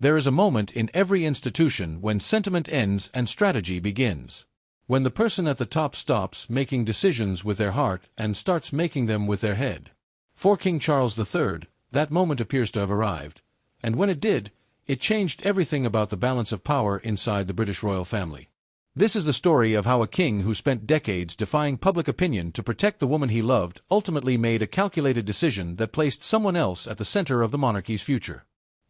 There is a moment in every institution when sentiment ends and strategy begins. When the person at the top stops making decisions with their heart and starts making them with their head. For King Charles III, that moment appears to have arrived, and when it did, it changed everything about the balance of power inside the British royal family. This is the story of how a king who spent decades defying public opinion to protect the woman he loved ultimately made a calculated decision that placed someone else at the center of the monarchy's future.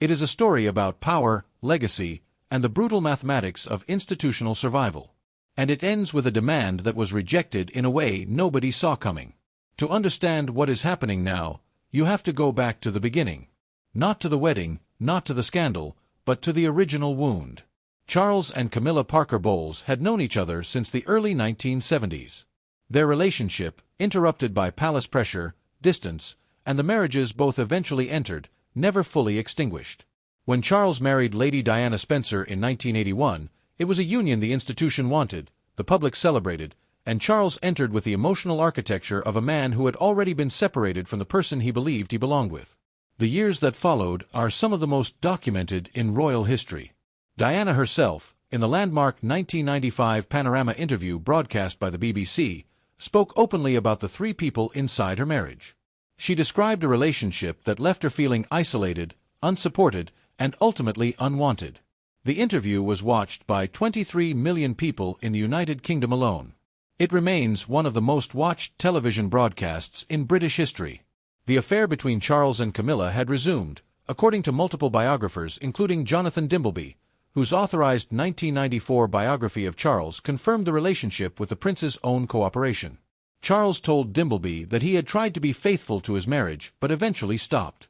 It is a story about power, legacy, and the brutal mathematics of institutional survival. And it ends with a demand that was rejected in a way nobody saw coming. To understand what is happening now, you have to go back to the beginning. Not to the wedding, not to the scandal, but to the original wound. Charles and Camilla Parker Bowles had known each other since the early 1970s. Their relationship, interrupted by palace pressure, distance, and the marriages both eventually entered, never fully extinguished. When Charles married Lady Diana Spencer in 1981, it was a union the institution wanted, the public celebrated, and Charles entered with the emotional architecture of a man who had already been separated from the person he believed he belonged with. The years that followed are some of the most documented in royal history. Diana herself, in the landmark 1995 Panorama interview broadcast by the BBC, spoke openly about the three people inside her marriage. She described a relationship that left her feeling isolated, unsupported, and ultimately unwanted. The interview was watched by 23 million people in the United Kingdom alone. It remains one of the most watched television broadcasts in British history. The affair between Charles and Camilla had resumed, according to multiple biographers including Jonathan Dimbleby, whose authorized 1994 biography of Charles confirmed the relationship with the prince's own cooperation. Charles told Dimbleby that he had tried to be faithful to his marriage but eventually stopped.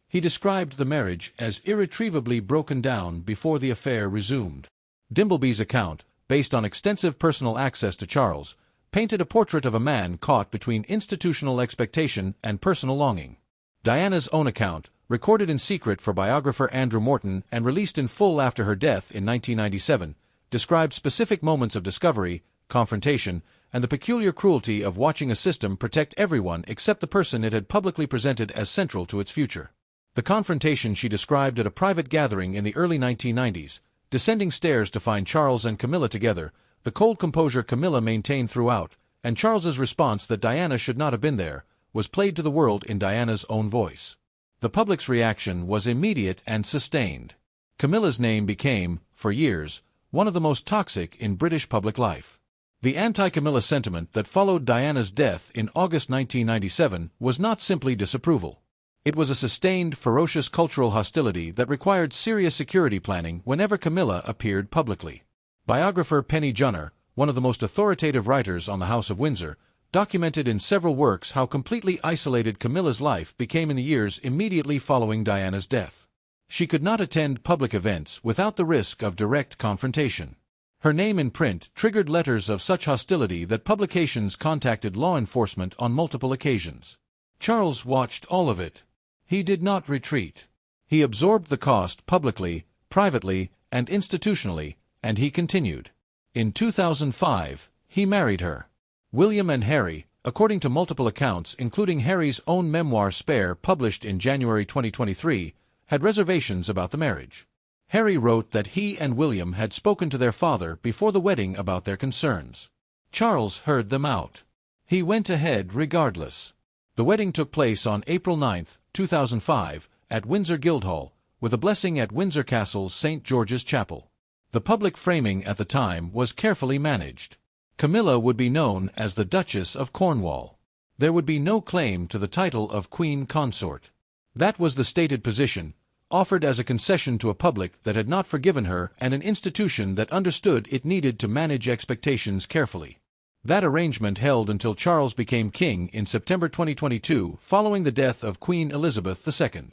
He described the marriage as irretrievably broken down before the affair resumed. Dimbleby's account, based on extensive personal access to Charles, painted a portrait of a man caught between institutional expectation and personal longing. Diana's own account, recorded in secret for biographer Andrew Morton and released in full after her death in 1997, described specific moments of discovery, confrontation, and the peculiar cruelty of watching a system protect everyone except the person it had publicly presented as central to its future. The confrontation she described at a private gathering in the early 1990s, descending stairs to find Charles and Camilla together, the cold composure Camilla maintained throughout, and Charles's response that Diana should not have been there, was played to the world in Diana's own voice. The public's reaction was immediate and sustained. Camilla's name became, for years, one of the most toxic in British public life. The anti-Camilla sentiment that followed Diana's death in August 1997 was not simply disapproval. It was a sustained, ferocious cultural hostility that required serious security planning whenever Camilla appeared publicly. Biographer Penny Junor, one of the most authoritative writers on the House of Windsor, documented in several works how completely isolated Camilla's life became in the years immediately following Diana's death. She could not attend public events without the risk of direct confrontation. Her name in print triggered letters of such hostility that publications contacted law enforcement on multiple occasions. Charles watched all of it. He did not retreat. He absorbed the cost publicly, privately, and institutionally, and he continued. In 2005, he married her. William and Harry, according to multiple accounts including Harry's own memoir Spare published in January 2023, had reservations about the marriage. Harry wrote that he and William had spoken to their father before the wedding about their concerns. Charles heard them out. He went ahead regardless. The wedding took place on April 9, 2005, at Windsor Guildhall, with a blessing at Windsor Castle's St. George's Chapel. The public framing at the time was carefully managed. Camilla would be known as the Duchess of Cornwall. There would be no claim to the title of Queen Consort. That was the stated position, offered as a concession to a public that had not forgiven her and an institution that understood it needed to manage expectations carefully. That arrangement held until Charles became king in September 2022 following the death of Queen Elizabeth II.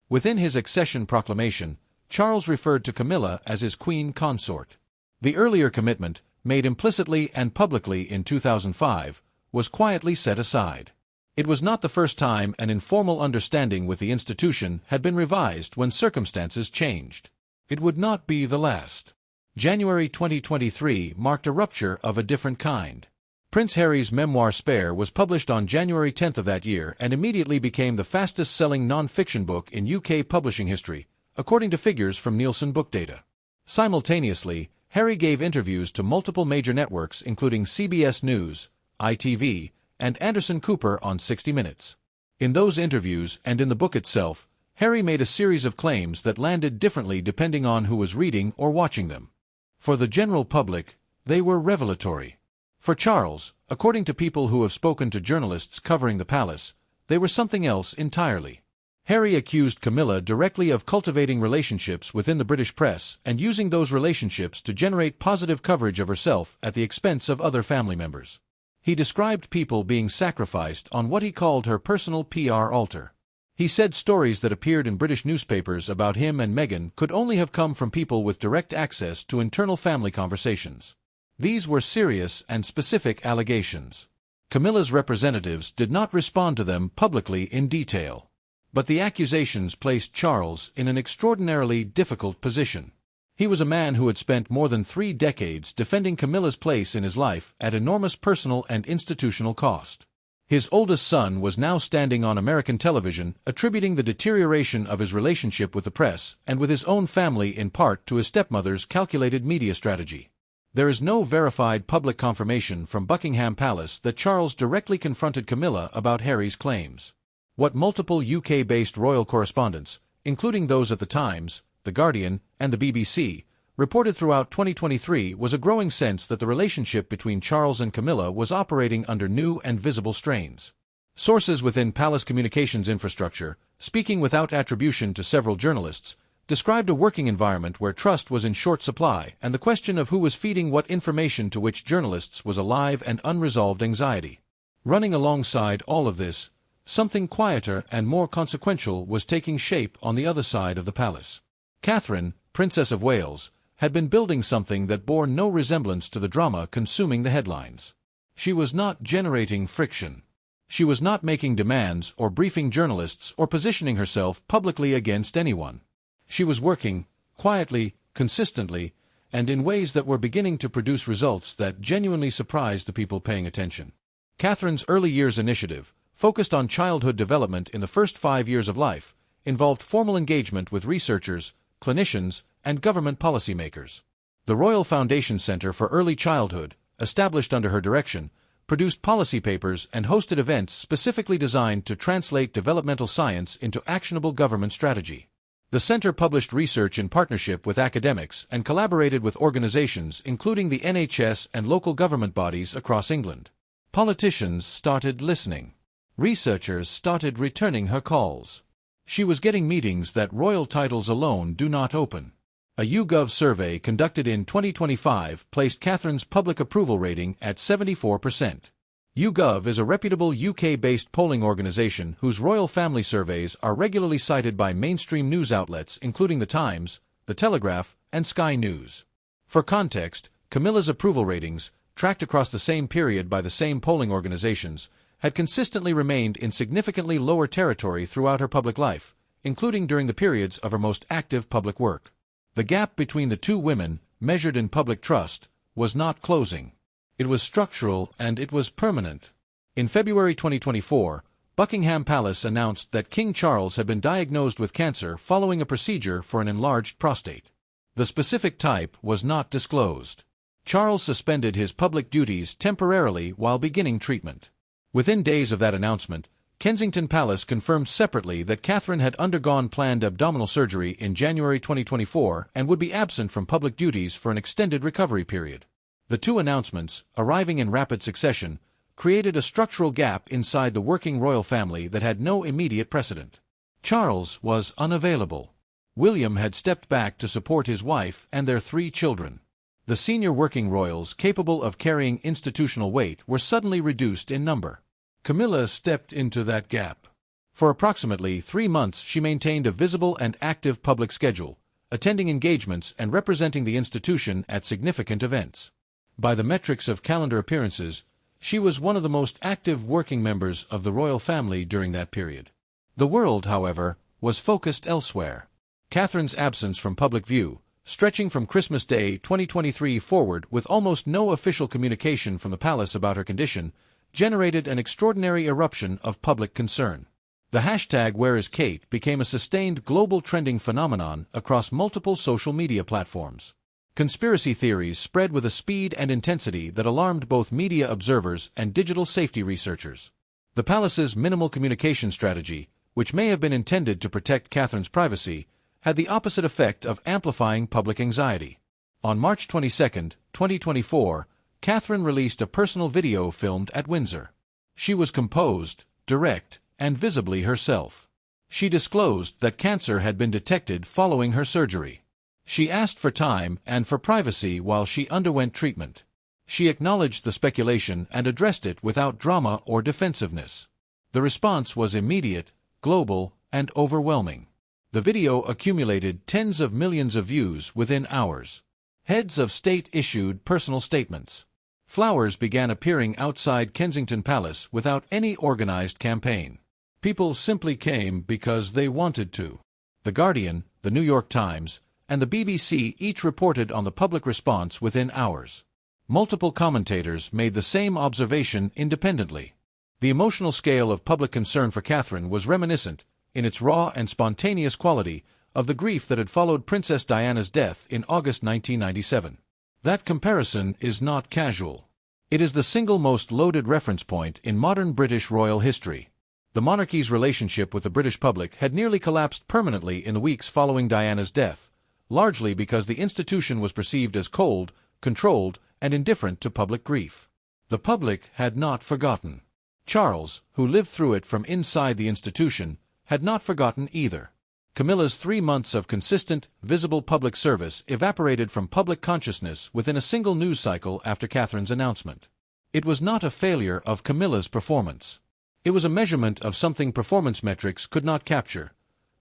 Within his accession proclamation, Charles referred to Camilla as his queen consort. The earlier commitment, made implicitly and publicly in 2005, was quietly set aside. It was not the first time an informal understanding with the institution had been revised when circumstances changed. It would not be the last. January 2023 marked a rupture of a different kind. Prince Harry's memoir Spare was published on January 10 of that year and immediately became the fastest-selling non-fiction book in UK publishing history, according to figures from Nielsen book data. Simultaneously, Harry gave interviews to multiple major networks including CBS News, ITV, and Anderson Cooper on 60 Minutes. In those interviews and in the book itself, Harry made a series of claims that landed differently depending on who was reading or watching them. For the general public, they were revelatory. For Charles, according to people who have spoken to journalists covering the palace, they were something else entirely. Harry accused Camilla directly of cultivating relationships within the British press and using those relationships to generate positive coverage of herself at the expense of other family members. He described people being sacrificed on what he called her personal PR altar. He said stories that appeared in British newspapers about him and Meghan could only have come from people with direct access to internal family conversations. These were serious and specific allegations. Camilla's representatives did not respond to them publicly in detail. But the accusations placed Charles in an extraordinarily difficult position. He was a man who had spent more than 3 decades defending Camilla's place in his life at enormous personal and institutional cost. His oldest son was now standing on American television, attributing the deterioration of his relationship with the press and with his own family in part to his stepmother's calculated media strategy. There is no verified public confirmation from Buckingham Palace that Charles directly confronted Camilla about Harry's claims. What multiple UK-based royal correspondents, including those at the Times, The Guardian, and the BBC, reported throughout 2023 was a growing sense that the relationship between Charles and Camilla was operating under new and visible strains. Sources within palace communications infrastructure, speaking without attribution to several journalists, described a working environment where trust was in short supply and the question of who was feeding what information to which journalists was a live and unresolved anxiety. Running alongside all of this, something quieter and more consequential was taking shape on the other side of the palace. Catherine, Princess of Wales, had been building something that bore no resemblance to the drama consuming the headlines. She was not generating friction. She was not making demands or briefing journalists or positioning herself publicly against anyone. She was working, quietly, consistently, and in ways that were beginning to produce results that genuinely surprised the people paying attention. Catherine's early years initiative, focused on childhood development in the first 5 years of life, involved formal engagement with researchers, clinicians, and government policymakers. The Royal Foundation Center for Early Childhood, established under her direction, produced policy papers and hosted events specifically designed to translate developmental science into actionable government strategy. The center published research in partnership with academics and collaborated with organizations including the NHS and local government bodies across England. Politicians started listening. Researchers started returning her calls. She was getting meetings that royal titles alone do not open. A YouGov survey conducted in 2025 placed Catherine's public approval rating at 74%. YouGov is a reputable UK-based polling organization whose royal family surveys are regularly cited by mainstream news outlets including The Times, The Telegraph, and Sky News. For context, Camilla's approval ratings, tracked across the same period by the same polling organizations, had consistently remained in significantly lower territory throughout her public life, including during the periods of her most active public work. The gap between the two women, measured in public trust, was not closing. It was structural and it was permanent. In February 2024, Buckingham Palace announced that King Charles had been diagnosed with cancer following a procedure for an enlarged prostate. The specific type was not disclosed. Charles suspended his public duties temporarily while beginning treatment. Within days of that announcement, Kensington Palace confirmed separately that Catherine had undergone planned abdominal surgery in January 2024 and would be absent from public duties for an extended recovery period. The two announcements, arriving in rapid succession, created a structural gap inside the working royal family that had no immediate precedent. Charles was unavailable. William had stepped back to support his wife and their 3 children. The senior working royals capable of carrying institutional weight were suddenly reduced in number. Camilla stepped into that gap. For approximately 3 months she maintained a visible and active public schedule, attending engagements and representing the institution at significant events. By the metrics of calendar appearances, she was one of the most active working members of the royal family during that period. The world, however, was focused elsewhere. Catherine's absence from public view, stretching from Christmas Day 2023 forward with almost no official communication from the palace about her condition, generated an extraordinary eruption of public concern. The hashtag #WhereIsKate became a sustained global trending phenomenon across multiple social media platforms. Conspiracy theories spread with a speed and intensity that alarmed both media observers and digital safety researchers. The palace's minimal communication strategy, which may have been intended to protect Catherine's privacy, had the opposite effect of amplifying public anxiety. On March 22, 2024, Catherine released a personal video filmed at Windsor. She was composed, direct, and visibly herself. She disclosed that cancer had been detected following her surgery. She asked for time and for privacy while she underwent treatment. She acknowledged the speculation and addressed it without drama or defensiveness. The response was immediate, global, and overwhelming. The video accumulated tens of millions of views within hours. Heads of state issued personal statements. Flowers began appearing outside Kensington Palace without any organized campaign. People simply came because they wanted to. The Guardian, the New York Times, and the BBC each reported on the public response within hours. Multiple commentators made the same observation independently. The emotional scale of public concern for Catherine was reminiscent, in its raw and spontaneous quality, of the grief that had followed Princess Diana's death in August 1997. That comparison is not casual. It is the single most loaded reference point in modern British royal history. The monarchy's relationship with the British public had nearly collapsed permanently in the weeks following Diana's death, largely because the institution was perceived as cold, controlled, and indifferent to public grief. The public had not forgotten. Charles, who lived through it from inside the institution, had not forgotten either. Camilla's 3 months of consistent, visible public service evaporated from public consciousness within a single news cycle after Catherine's announcement. It was not a failure of Camilla's performance. It was a measurement of something performance metrics could not capture: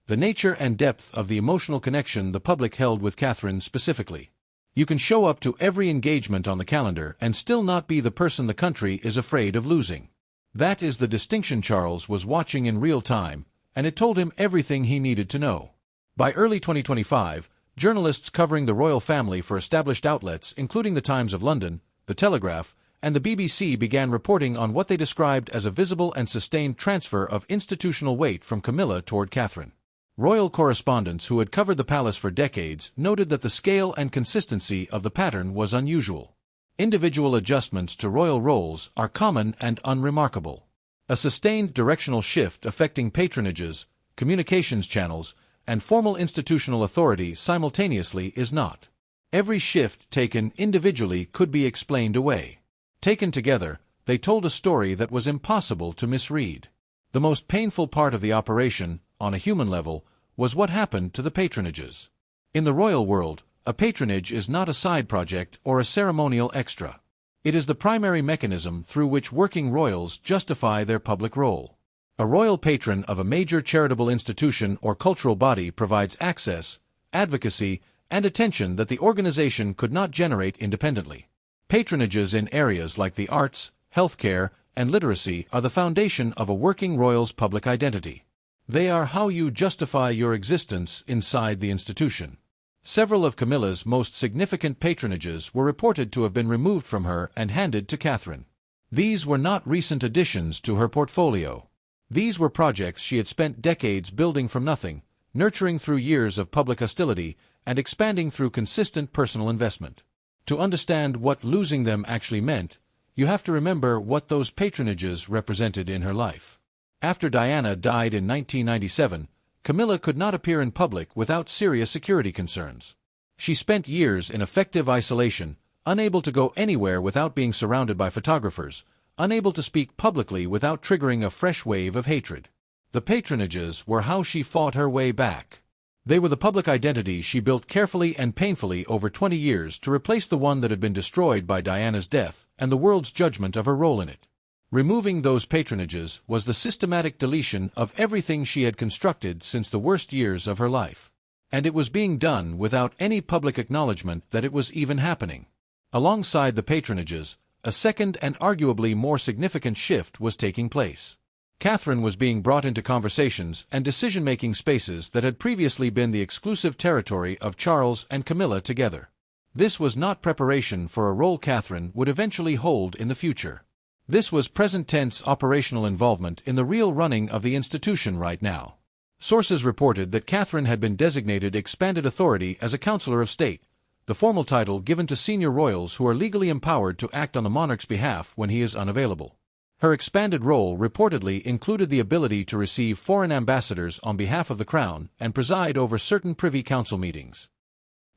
the nature and depth of the emotional connection the public held with Catherine specifically. You can show up to every engagement on the calendar and still not be the person the country is afraid of losing. That is the distinction Charles was watching in real time, and it told him everything he needed to know. By early 2025, journalists covering the royal family for established outlets including the Times of London, the Telegraph, and the BBC began reporting on what they described as a visible and sustained transfer of institutional weight from Camilla toward Catherine. Royal correspondents who had covered the palace for decades noted that the scale and consistency of the pattern was unusual. Individual adjustments to royal roles are common and unremarkable. A sustained directional shift affecting patronages, communications channels, and formal institutional authority simultaneously is not. Every shift taken individually could be explained away. Taken together, they told a story that was impossible to misread. The most painful part of the operation, on a human level, was what happened to the patronages. In the royal world, a patronage is not a side project or a ceremonial extra. It is the primary mechanism through which working royals justify their public role. A royal patron of a major charitable institution or cultural body provides access, advocacy, and attention that the organization could not generate independently. Patronages in areas like the arts, healthcare, and literacy are the foundation of a working royal's public identity. They are how you justify your existence inside the institution. Several of Camilla's most significant patronages were reported to have been removed from her and handed to Catherine. These were not recent additions to her portfolio. These were projects she had spent decades building from nothing, nurturing through years of public hostility, and expanding through consistent personal investment. To understand what losing them actually meant, you have to remember what those patronages represented in her life. After Diana died in 1997, Camilla could not appear in public without serious security concerns. She spent years in effective isolation, unable to go anywhere without being surrounded by photographers, unable to speak publicly without triggering a fresh wave of hatred. The patronages were how she fought her way back. They were the public identity she built carefully and painfully over 20 years to replace the one that had been destroyed by Diana's death and the world's judgment of her role in it. Removing those patronages was the systematic deletion of everything she had constructed since the worst years of her life. And it was being done without any public acknowledgement that it was even happening. Alongside the patronages, a second and arguably more significant shift was taking place. Catherine was being brought into conversations and decision-making spaces that had previously been the exclusive territory of Charles and Camilla together. This was not preparation for a role Catherine would eventually hold in the future. This was present-tense operational involvement in the real running of the institution right now. Sources reported that Catherine had been designated expanded authority as a Councillor of State, the formal title given to senior royals who are legally empowered to act on the monarch's behalf when he is unavailable. Her expanded role reportedly included the ability to receive foreign ambassadors on behalf of the Crown and preside over certain Privy Council meetings.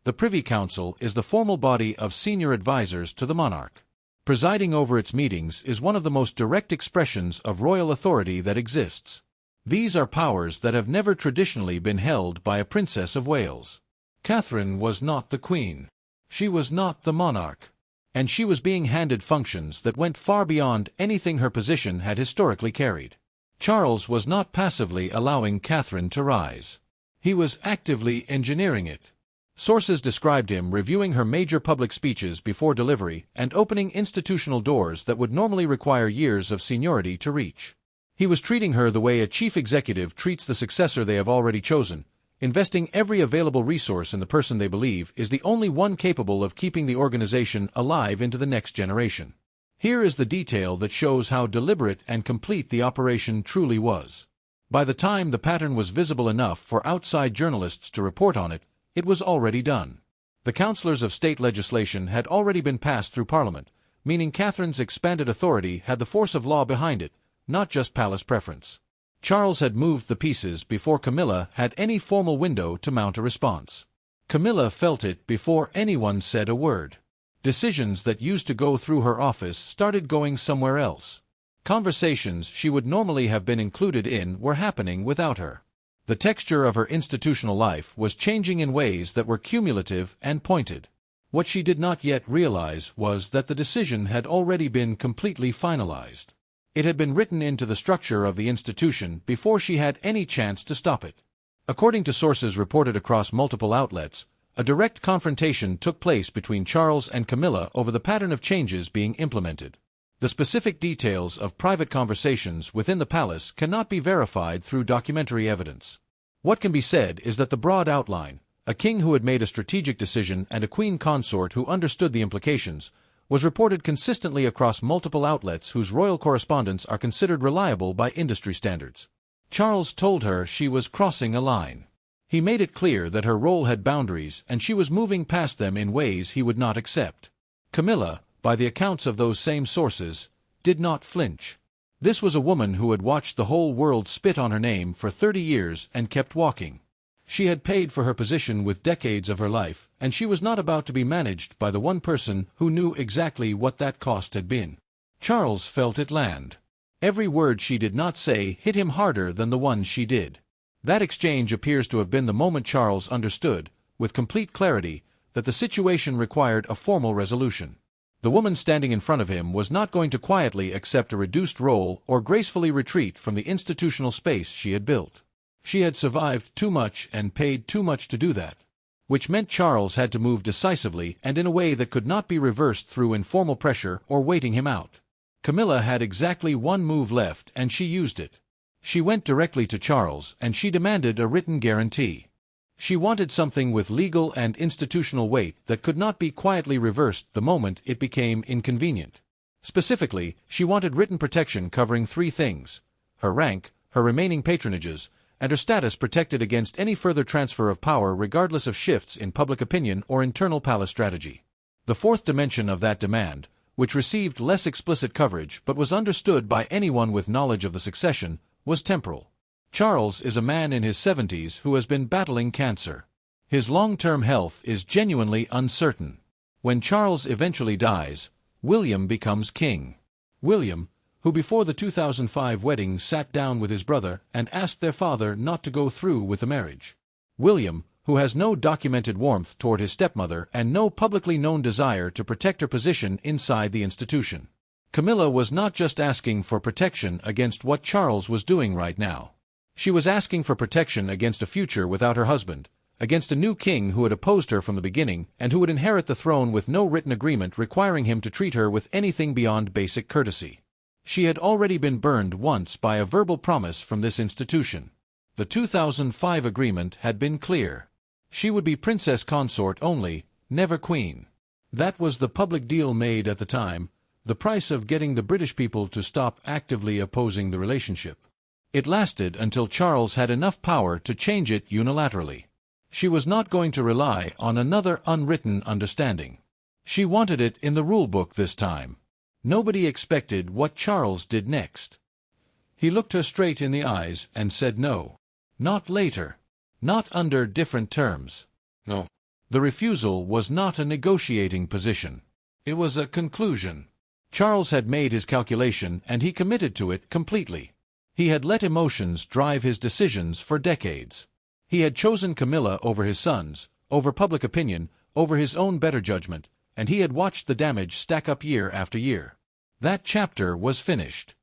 The Privy Council is the formal body of senior advisors to the monarch. Presiding over its meetings is one of the most direct expressions of royal authority that exists. These are powers that have never traditionally been held by a Princess of Wales. Catherine was not the Queen. She was not the monarch. And she was being handed functions that went far beyond anything her position had historically carried. Charles was not passively allowing Catherine to rise. He was actively engineering it. Sources described him reviewing her major public speeches before delivery and opening institutional doors that would normally require years of seniority to reach. He was treating her the way a chief executive treats the successor they have already chosen, investing every available resource in the person they believe is the only one capable of keeping the organization alive into the next generation. Here is the detail that shows how deliberate and complete the operation truly was. By the time the pattern was visible enough for outside journalists to report on it, it was already done. The Councillors of State legislation had already been passed through Parliament, meaning Catherine's expanded authority had the force of law behind it, not just palace preference. Charles had moved the pieces before Camilla had any formal window to mount a response. Camilla felt it before anyone said a word. Decisions that used to go through her office started going somewhere else. Conversations she would normally have been included in were happening without her. The texture of her institutional life was changing in ways that were cumulative and pointed. What she did not yet realize was that the decision had already been completely finalized. It had been written into the structure of the institution before she had any chance to stop it. According to sources reported across multiple outlets, a direct confrontation took place between Charles and Camilla over the pattern of changes being implemented. The specific details of private conversations within the palace cannot be verified through documentary evidence. What can be said is that the broad outline, a king who had made a strategic decision and a queen consort who understood the implications, was reported consistently across multiple outlets whose royal correspondents are considered reliable by industry standards. Charles told her she was crossing a line. He made it clear that her role had boundaries and she was moving past them in ways he would not accept. Camilla, by the accounts of those same sources, did not flinch. This was a woman who had watched the whole world spit on her name for 30 years and kept walking. She had paid for her position with decades of her life, and she was not about to be managed by the one person who knew exactly what that cost had been. Charles felt it land. Every word she did not say hit him harder than the one she did. That exchange appears to have been the moment Charles understood, with complete clarity, that the situation required a formal resolution. The woman standing in front of him was not going to quietly accept a reduced role or gracefully retreat from the institutional space she had built. She had survived too much and paid too much to do that. Which meant Charles had to move decisively and in a way that could not be reversed through informal pressure or waiting him out. Camilla had exactly one move left and she used it. She went directly to Charles and she demanded a written guarantee. She wanted something with legal and institutional weight that could not be quietly reversed the moment it became inconvenient. Specifically, she wanted written protection covering 3 things: her rank, her remaining patronages, and her status protected against any further transfer of power regardless of shifts in public opinion or internal palace strategy. The 4th dimension of that demand, which received less explicit coverage but was understood by anyone with knowledge of the succession, was temporal. Charles is a man in his 70s who has been battling cancer. His long-term health is genuinely uncertain. When Charles eventually dies, William becomes king. William, who before the 2005 wedding sat down with his brother and asked their father not to go through with the marriage. William, who has no documented warmth toward his stepmother and no publicly known desire to protect her position inside the institution. Camilla was not just asking for protection against what Charles was doing right now. She was asking for protection against a future without her husband, against a new king who had opposed her from the beginning and who would inherit the throne with no written agreement requiring him to treat her with anything beyond basic courtesy. She had already been burned once by a verbal promise from this institution. The 2005 agreement had been clear. She would be princess consort only, never queen. That was the public deal made at the time, the price of getting the British people to stop actively opposing the relationship. It lasted until Charles had enough power to change it unilaterally. She was not going to rely on another unwritten understanding. She wanted it in the rulebook this time. Nobody expected what Charles did next. He looked her straight in the eyes and said no. Not later. Not under different terms. No. The refusal was not a negotiating position. It was a conclusion. Charles had made his calculation and he committed to it completely. He had let emotions drive his decisions for decades. He had chosen Camilla over his sons, over public opinion, over his own better judgment, and he had watched the damage stack up year after year. That chapter was finished.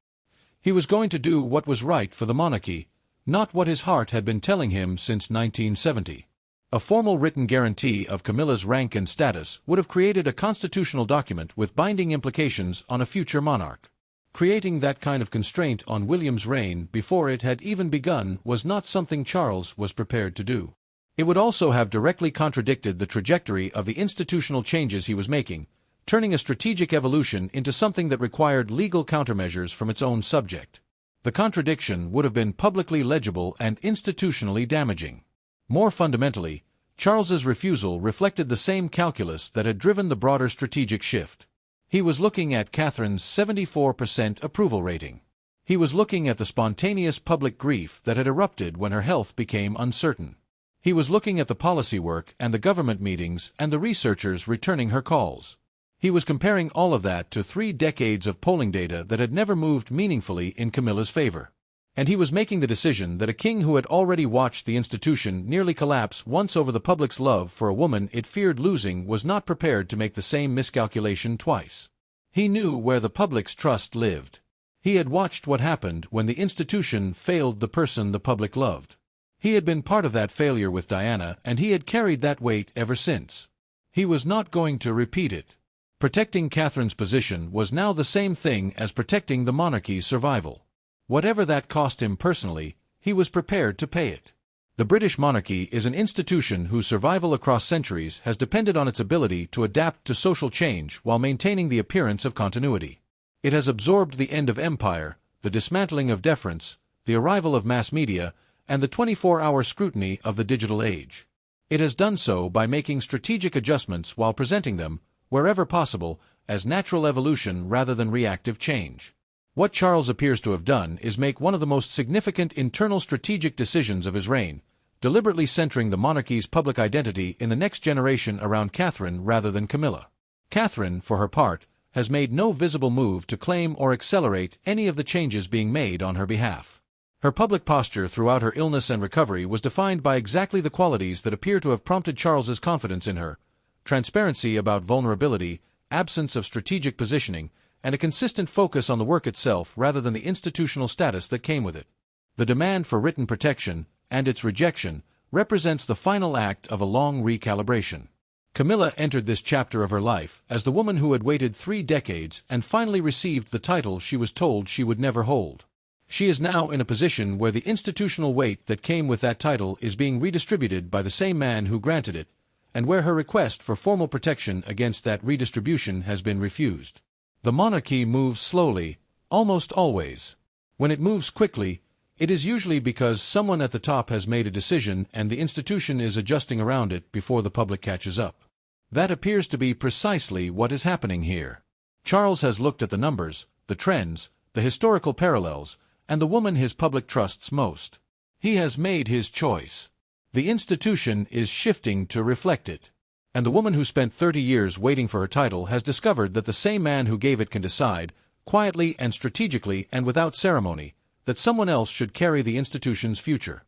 He was going to do what was right for the monarchy, not what his heart had been telling him since 1970. A formal written guarantee of Camilla's rank and status would have created a constitutional document with binding implications on a future monarch. Creating that kind of constraint on William's reign before it had even begun was not something Charles was prepared to do. It would also have directly contradicted the trajectory of the institutional changes he was making, turning a strategic evolution into something that required legal countermeasures from its own subject. The contradiction would have been publicly legible and institutionally damaging. More fundamentally, Charles's refusal reflected the same calculus that had driven the broader strategic shift. He was looking at Catherine's 74% approval rating. He was looking at the spontaneous public grief that had erupted when her health became uncertain. He was looking at the policy work and the government meetings and the researchers returning her calls. He was comparing all of that to 3 decades of polling data that had never moved meaningfully in Camilla's favor. And he was making the decision that a king who had already watched the institution nearly collapse once over the public's love for a woman it feared losing was not prepared to make the same miscalculation twice. He knew where the public's trust lived. He had watched what happened when the institution failed the person the public loved. He had been part of that failure with Diana, and he had carried that weight ever since. He was not going to repeat it. Protecting Catherine's position was now the same thing as protecting the monarchy's survival. Whatever that cost him personally, he was prepared to pay it. The British monarchy is an institution whose survival across centuries has depended on its ability to adapt to social change while maintaining the appearance of continuity. It has absorbed the end of empire, the dismantling of deference, the arrival of mass media, and the 24-hour scrutiny of the digital age. It has done so by making strategic adjustments while presenting them, wherever possible, as natural evolution rather than reactive change. What Charles appears to have done is make one of the most significant internal strategic decisions of his reign, deliberately centering the monarchy's public identity in the next generation around Catherine rather than Camilla. Catherine, for her part, has made no visible move to claim or accelerate any of the changes being made on her behalf. Her public posture throughout her illness and recovery was defined by exactly the qualities that appear to have prompted Charles's confidence in her: transparency about vulnerability, absence of strategic positioning, and a consistent focus on the work itself rather than the institutional status that came with it. The demand for written protection, and its rejection, represents the final act of a long recalibration. Camilla entered this chapter of her life as the woman who had waited 3 decades and finally received the title she was told she would never hold. She is now in a position where the institutional weight that came with that title is being redistributed by the same man who granted it, and where her request for formal protection against that redistribution has been refused. The monarchy moves slowly, almost always. When it moves quickly, it is usually because someone at the top has made a decision and the institution is adjusting around it before the public catches up. That appears to be precisely what is happening here. Charles has looked at the numbers, the trends, the historical parallels, and the woman his public trusts most. He has made his choice. The institution is shifting to reflect it. And the woman who spent 30 years waiting for her title has discovered that the same man who gave it can decide, quietly and strategically and without ceremony, that someone else should carry the institution's future.